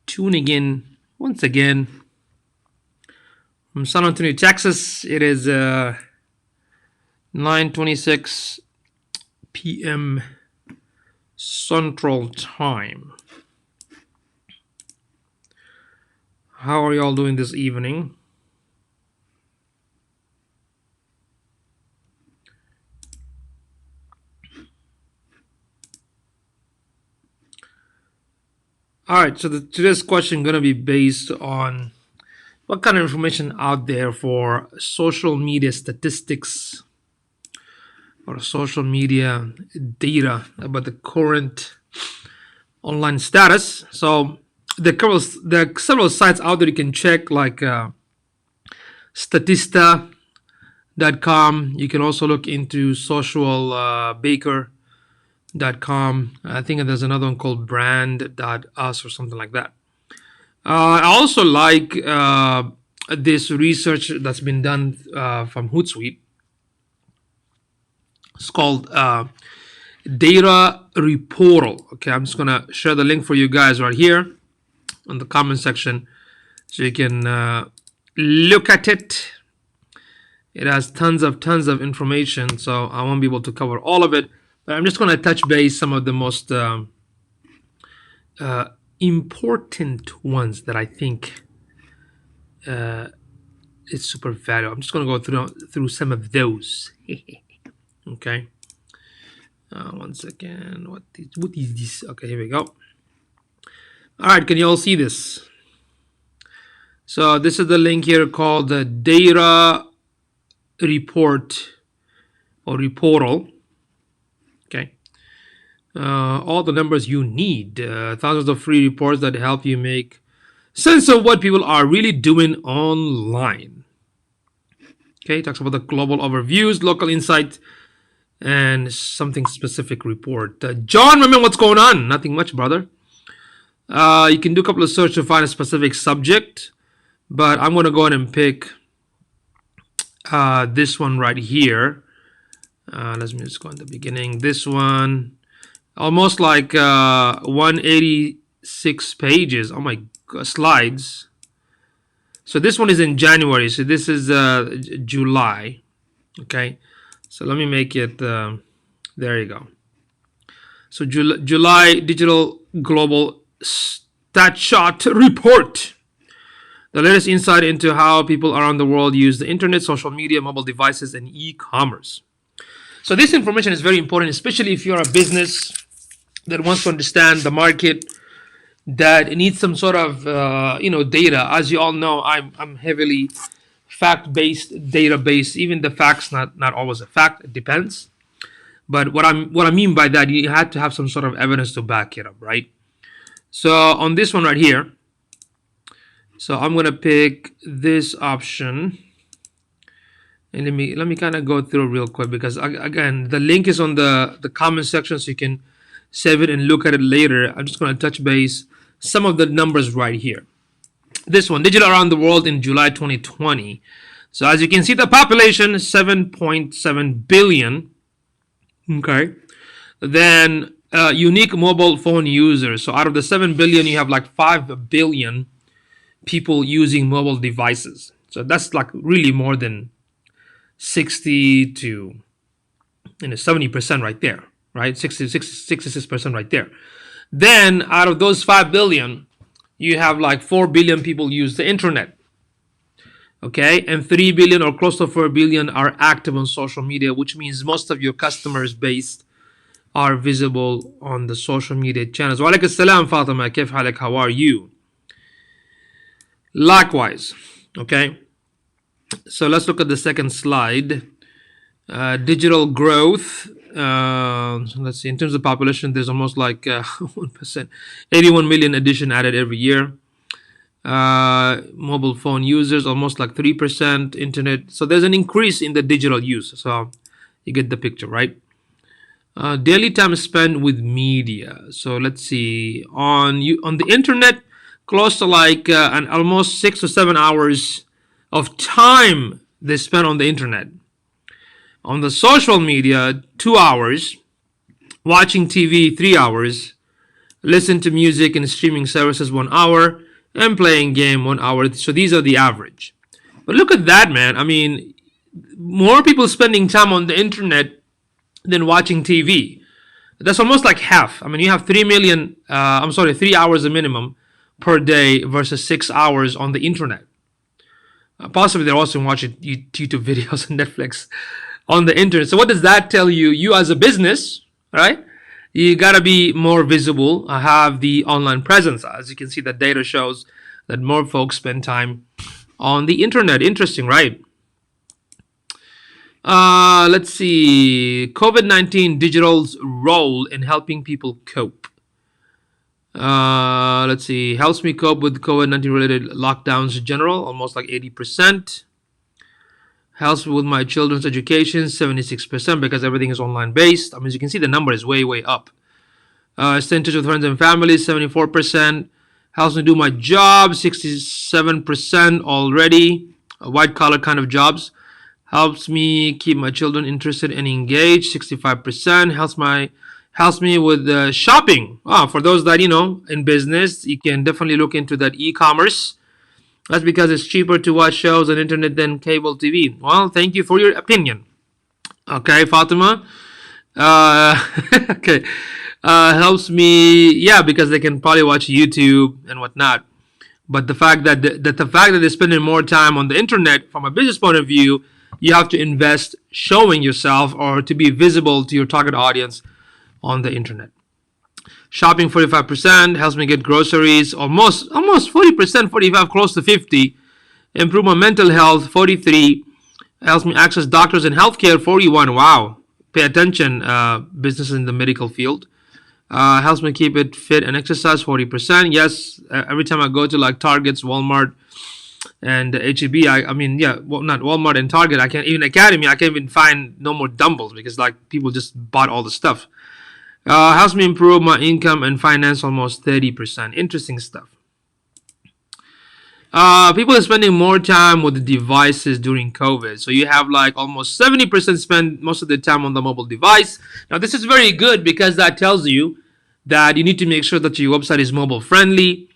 tuning in once again from San Antonio, Texas. It is 9:26 p.m. Central Time. How are y'all doing this evening? All right, so today's question going to be based on what kind of information out there for social media statistics or social media data about the current online status. So there are several sites out there you can check, like Statista.com. You can also look into socialbaker.com. I think there's another one called brand.us or something like that. I also like this research that's been done from Hootsuite. It's called Data Reportal. Okay, I'm just gonna share the link for you guys right here in the comment section, so you can look at it. It has tons of information, so I won't be able to cover all of it. But I'm just gonna touch base some of the most important ones that I think is super valuable. I'm just gonna go through some of those. Okay. One second. What is this? Okay, here we go. All right, can you all see this? So this is the link here called the Data Report or Reportal. Okay. All the numbers you need. Thousands of free reports that help you make sense of what people are really doing online. Okay, it talks about the global overviews, local insight, and something specific report. John, remember what's going on? Nothing much, brother. You can do a couple of search to find a specific subject, but I'm going to go ahead and pick this one right here. Let me just go in the beginning. This one, almost like 186 pages. Oh my God, slides. So this one is in January. So this is July. Okay. So let me make it, there you go. So July Digital Global Statshot Report. The latest insight into how people around the world use the internet, social media, mobile devices, and e-commerce. So this information is very important, especially if you're a business that wants to understand the market, that needs some sort of data. As you all know, I'm heavily fact-based, database. Even the facts not always a fact. It depends. But what I mean by that, you have to have some sort of evidence to back it up, right? So on this one right here, so I'm gonna pick this option, and let me kind of go through real quick, because again, the link is on the comment section, so you can save it and look at it later. I'm just gonna touch base some of the numbers right here. This one, digital around the world in July 2020. So as you can see, the population is 7.7 billion. Okay. Then unique mobile phone users. So out of the 7 billion, you have like 5 billion people using mobile devices. So that's like really more than 60 to 70% right there, right? 66% right there. Then out of those 5 billion, you have like 4 billion people use the internet. Okay, and 3 billion or close to 4 billion are active on social media, which means most of your customers base are visible on the social media channels. Wa alaikum assalam, Fatima. Kif halik? How are you? Likewise. Okay, so let's look at the second slide. Digital growth. Let's see. In terms of population, there's almost like 1%, 81 million addition added every year. Mobile phone users almost like 3%. Internet. So there's an increase in the digital use. So you get the picture, right? Daily time spent with media. So let's see. On the internet, close to like an almost 6 to 7 hours of time they spend on the internet. On the social media, 2 hours. Watching TV, 3 hours. Listen to music and streaming services 1 hour, and playing game 1 hour. So these are the average. But look at that, man. I mean, more people spending time on the internet than watching TV. That's almost like half. I mean, you have 3 hours a minimum per day versus 6 hours on the internet. Possibly they're also watching YouTube videos and Netflix on the internet. So what does that tell you? You as a business, right? You gotta be more visible, have the online presence. As you can see, the data shows that more folks spend time on the internet. Interesting, right? Let's see. COVID-19 digital's role in helping people cope. Let's see. Helps me cope with COVID-19 related lockdowns in general, almost like 80%. Helps with my children's education, 76%, because everything is online based. I mean, as you can see, the number is way, way up. Stay in touch with friends and family, 74%. Helps me do my job, 67% already. White collar kind of jobs. Helps me keep my children interested and engaged, 65%. Helps me with shopping. For those that in business, you can definitely look into that e-commerce. That's because it's cheaper to watch shows on internet than cable TV. Well, thank you for your opinion. Okay, Fatima. Okay. Helps me, yeah, because they can probably watch YouTube and whatnot. But the fact that they're spending more time on the internet, from a business point of view, you have to invest showing yourself or to be visible to your target audience on the internet. Shopping, 45%. Helps me get groceries, almost 40%, 45, close to 50. Improve my mental health, 43. Helps me access doctors and healthcare, 41. Wow. Pay attention, business in the medical field. Helps me keep it fit and exercise, 40%. Yes, every time I go to like Targets, Walmart, and HEB, I mean, yeah, well, not Walmart and Target, I can't even Academy, I can't even find no more dumbbells because like people just bought all the stuff. Helps me improve my income and finance, almost 30%. Interesting stuff. People are spending more time with the devices during COVID. So you have like almost 70% spend most of the time on the mobile device. Now this is very good because that tells you that you need to make sure that your website is mobile friendly,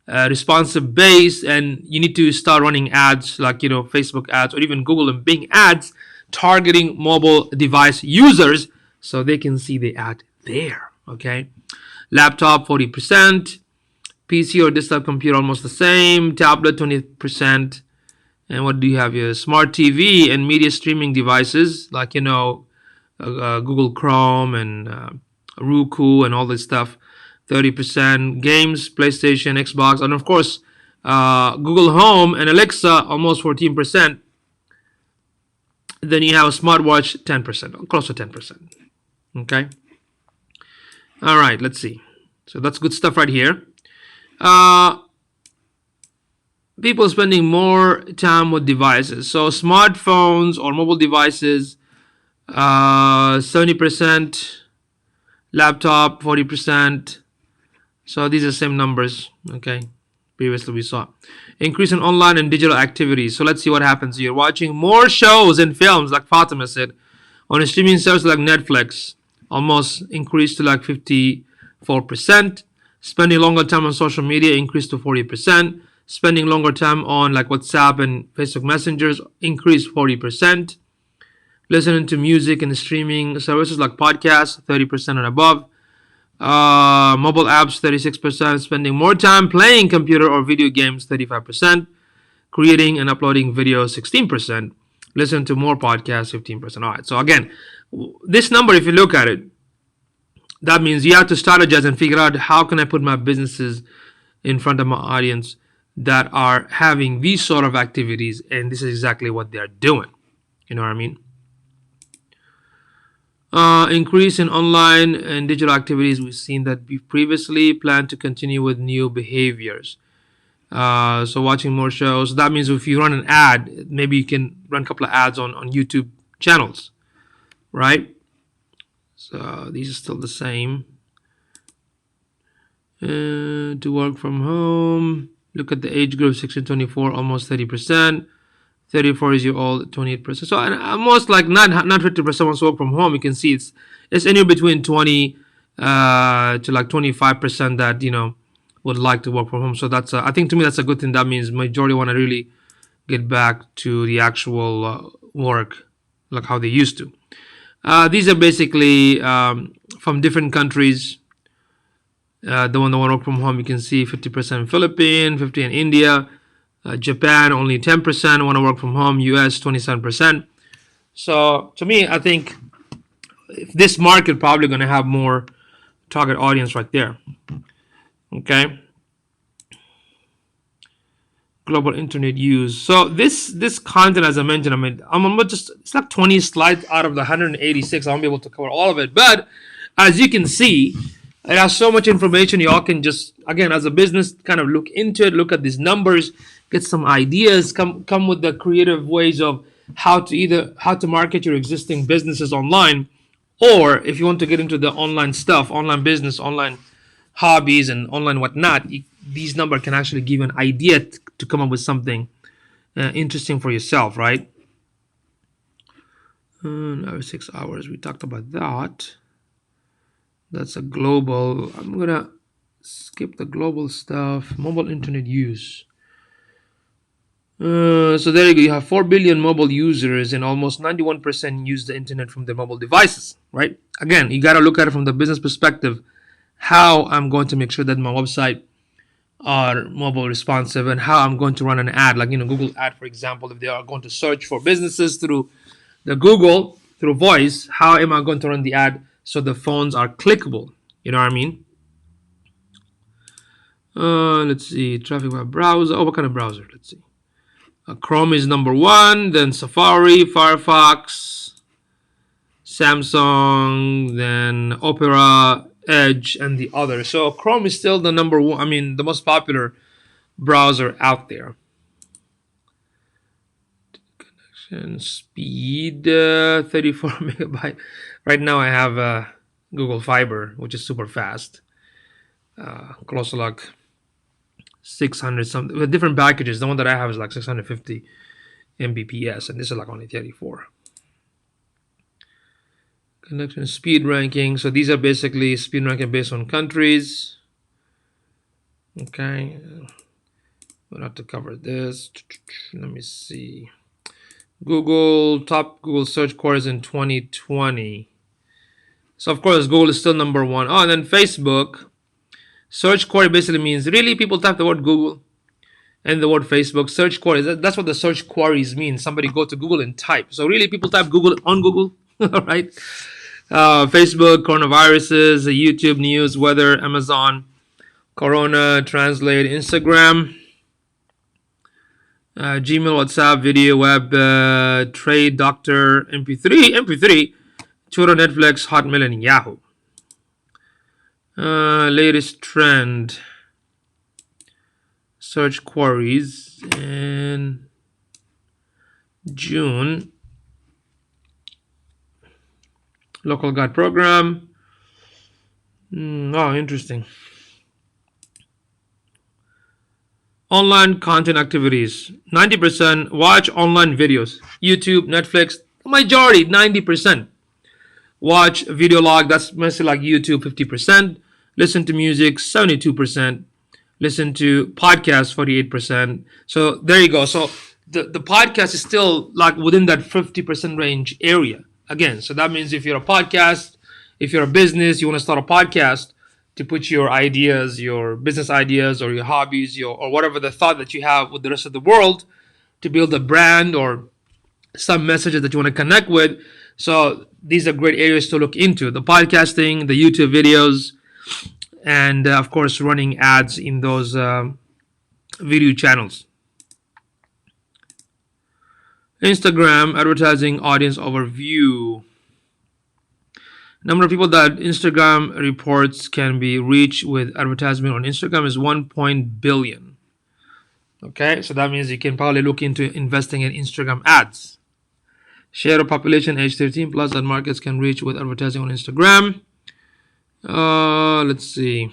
responsive based, and you need to start running ads like Facebook ads or even Google and Bing ads targeting mobile device users so they can see the ad there. Okay. Laptop, 40%. PC or desktop computer, almost the same. Tablet, 20%. And what do you have here? Smart TV and media streaming devices like Google Chrome and Roku and all this stuff, 30%. Games, PlayStation, Xbox, and of course Google Home and Alexa, almost 14%. Then you have a smartwatch, 10%, close to 10%. Okay. All right, let's see. So that's good stuff right here. People spending more time with devices. So smartphones or mobile devices, 70%. Laptop, 40%. So these are the same numbers. Okay. Previously we saw. Increase in online and digital activities. So let's see what happens. You're watching more shows and films, like Fatima said, on a streaming service like Netflix. Almost increased to like 54%. Spending longer time on social media increased to 40%. Spending longer time on like WhatsApp and Facebook Messengers increased 40%. Listening to music and streaming services like podcasts, 30% and above. Mobile apps, 36%. Spending more time playing computer or video games, 35%. Creating and uploading videos, 16%. Listen to more podcasts, 15%. All right. So again, this number, if you look at it, that means you have to strategize and figure out how can I put my businesses in front of my audience that are having these sort of activities, and this is exactly what they're doing. You know what I mean? Increase in online and digital activities. We've seen that we previously plan to continue with new behaviors. So watching more shows. That means if you run an ad, maybe you can run a couple of ads on YouTube channels, right? So these are still the same. To work from home. Look at the age group, 16 to 24, almost 30%. 34 years old, 28%. So almost like not 50% wants to work from home. You can see it's anywhere between 20 to like 25% that would like to work from home. So that's I think to me that's a good thing. That means majority want to really get back to the actual work like how they used to. These are basically from different countries. The one that want to work from home, you can see 50% Philippines, 50 in India, Japan only 10% want to work from home, US 27%. So to me, I think this market probably going to have more target audience right there. Okay. Global internet use. So this content, as I mentioned, I'm just it's like 20 slides out of the 186. I won't be able to cover all of it, but as you can see, it has so much information. Y'all can just again, as a business, kind of look into it, look at these numbers, get some ideas, come with the creative ways of how to market your existing businesses online, or if you want to get into the online stuff, online business, online hobbies, and online whatnot, these numbers can actually give you an idea to come up with something interesting for yourself, right? Now 6 hours. We talked about that. That's a global. I'm gonna skip the global stuff. Mobile internet use. So there you go. You have 4 billion mobile users, and almost 91% use the internet from their mobile devices, right? Again, you got to look at it from the business perspective. How I'm going to make sure that my website are mobile responsive, and how I'm going to run an ad, like Google ad, for example. If they are going to search for businesses through the Google through voice, how am I going to run the ad so the phones are clickable? You know what I mean? Let's see, traffic web browser. Oh, what kind of browser? Let's see. Chrome is number one, then Safari, Firefox, Samsung, then Opera, Edge, and the others. So Chrome is still the number one. I mean, the most popular browser out there. Connection speed, 34 megabyte. Right now, I have Google Fiber, which is super fast. Close to like 600 something with different packages. The one that I have is like 650 Mbps, and this is like only 34. Connection speed ranking. So these are basically speed ranking based on countries. Okay, we'll have to cover this. Let me see. Top Google search queries in 2020. So of course Google is still number one. Oh, and then Facebook. Search query basically means really people type the word Google and the word Facebook. Search queries, that's what the search queries mean. Somebody go to Google and type. So really people type Google on Google, right? Facebook, coronaviruses, YouTube news, weather, Amazon, Corona, Translate, Instagram, Gmail, WhatsApp, video, web, trade, doctor, MP3, Twitter, Netflix, Hotmail, and Yahoo. Latest trend, search queries in June. Local guide program. Oh, interesting. Online content activities. 90% watch online videos. YouTube, Netflix, majority, 90%. Watch video log, that's mostly like YouTube, 50%. Listen to music, 72%. Listen to podcasts, 48%. So there you go. So the podcast is still like within that 50% range area. Again, so that means if you're a podcast, if you're a business, you want to start a podcast to put your ideas, your business ideas, or your hobbies, or whatever the thought that you have with the rest of the world to build a brand or some messages that you want to connect with. So these are great areas to look into: the podcasting, the YouTube videos, and of course running ads in those video channels. Instagram advertising audience overview. Number of people that Instagram reports can be reached with advertisement on Instagram is 1 billion. Okay, so that means you can probably look into investing in Instagram ads. Share of population age 13 plus that markets can reach with advertising on Instagram. Let's see.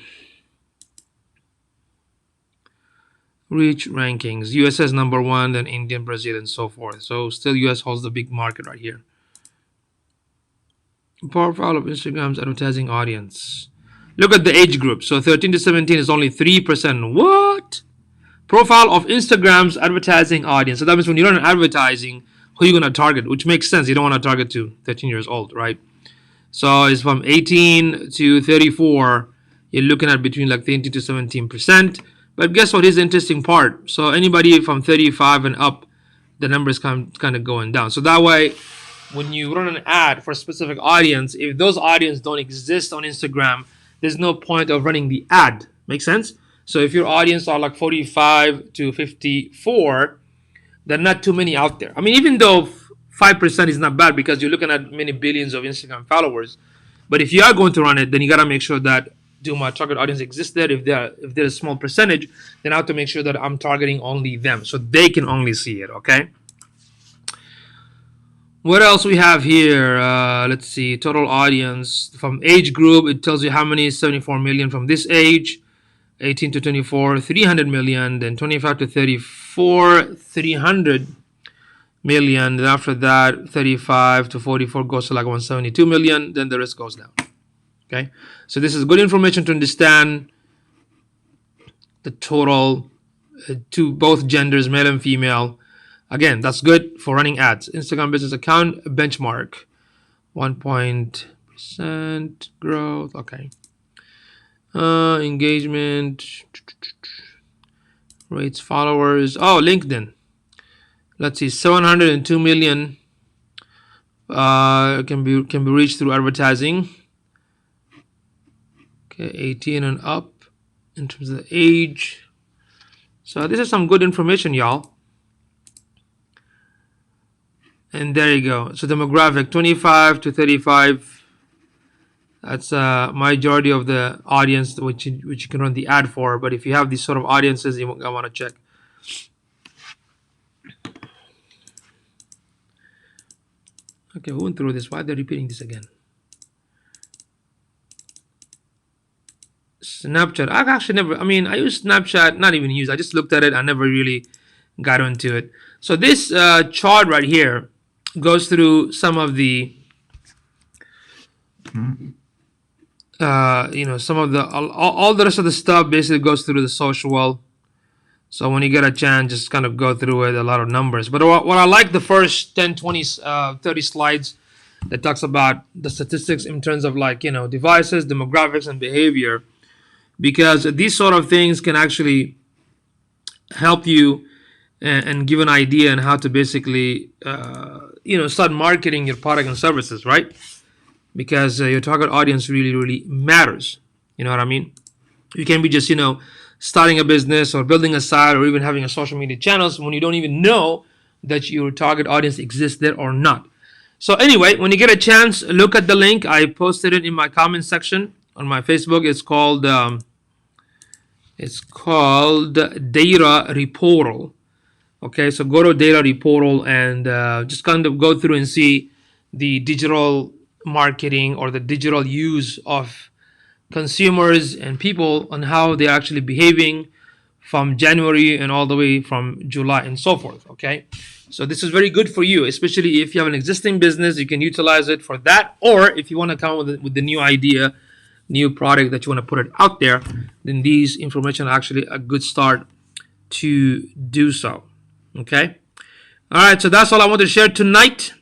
Reach rankings. US is number one, then India, Brazil, and so forth. So still US holds the big market right here. Profile of Instagram's advertising audience. Look at the age group. So 13 to 17 is only 3%. What? Profile of Instagram's advertising audience. So that means when you're in advertising, who are you going to target? Which makes sense. You don't want to target to 13 years old, right? So it's from 18 to 34. You're looking at between like 13 to 17%. But guess what is the interesting part? So anybody from 35 and up, the number is kind of going down. So that way, when you run an ad for a specific audience, if those audience don't exist on Instagram, there's no point of running the ad. Make sense? So if your audience are like 45 to 54, there are not too many out there. I mean, even though 5% is not bad because you're looking at many billions of Instagram followers, but if you are going to run it, then you gotta make sure that do my target audience exist there. If there's a small percentage, then I have to make sure that I'm targeting only them so they can only see it. Okay. What else we have here? Let's see. Total audience from age group. It tells you how many 74 million from this age. 18 to 24, 300 million. Then 25 to 34, 300 million. Then after that, 35 to 44 goes to like 172 million. Then the rest goes down. Okay. So this is good information to understand the total to both genders, male and female. Again, that's good for running ads. Instagram business account benchmark, 1% growth. Okay. Engagement, rates, followers. Oh, LinkedIn. Let's see, 702 million can be reached through advertising. Okay, 18 and up in terms of the age. So this is some good information, y'all. And there you go. So demographic 25 to 35. That's majority of the audience which you can run the ad for. But if you have these sort of audiences, you want to check. Okay, we went through this. Why are they repeating this again? Snapchat. I've actually never. I mean, I use Snapchat. Not even use. I just looked at it. I never really got into it. So this chart right here goes through some of the some of the all the rest of the stuff basically goes through the social. So when you get a chance, just kind of go through it, a lot of numbers. But what I like the first 10, 20, 30 slides that talks about the statistics in terms of like, devices, demographics, and behavior, because these sort of things can actually help you and give an idea on how to basically start marketing your product and services, right? Because your target audience really matters. You know what I mean? You can be just starting a business or building a site or even having a social media channels when you don't even know that your target audience exists there or not. So anyway, when you get a chance, look at the link. I posted it in my comment section on my Facebook. It's called Data Reportal. Okay, so go to Data Reportal and just kind of go through and see the digital marketing or the digital use of consumers and people on how they're actually behaving from January and all the way from July and so forth. Okay, so this is very good for you, especially if you have an existing business. You can utilize it for that, or if you want to come with the new idea, new product that you want to put it out there, then these information are actually a good start to do so. Okay, all right, so that's all I want to share tonight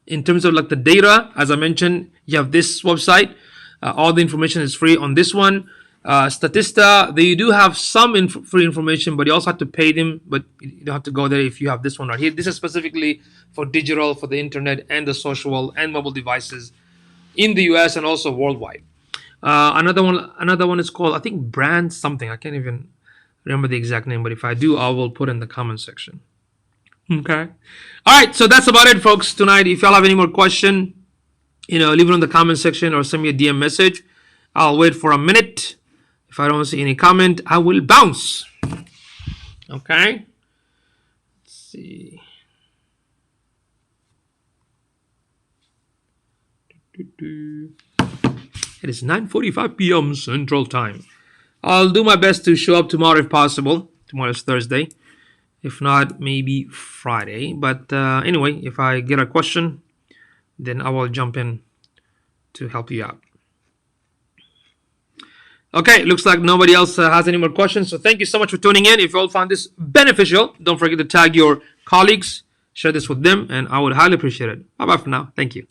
in terms of like the data. As I mentioned, you have this website. All the information is free on this one. Statista, they do have some free information, but you also have to pay them, but you don't have to go there if you have this one right here. This is specifically for digital, for the internet and the social and mobile devices in the US and also worldwide. Another one is called, I think, Brand something. I can't even remember the exact name, but if I do, I will put in the comment section. Okay. All right, so that's about it, folks, tonight. If y'all have any more question, leave it in the comment section or send me a DM message. I'll wait for a minute. If I don't see any comment, I will bounce. Okay. Let's see. It is 9:45 p.m. Central Time. I'll do my best to show up tomorrow if possible. Tomorrow is Thursday. If not, maybe Friday. But anyway, if I get a question, then I will jump in to help you out. Okay, looks like nobody else has any more questions. So thank you so much for tuning in. If you all found this beneficial, don't forget to tag your colleagues, share this with them, and I would highly appreciate it. Bye bye for now. Thank you.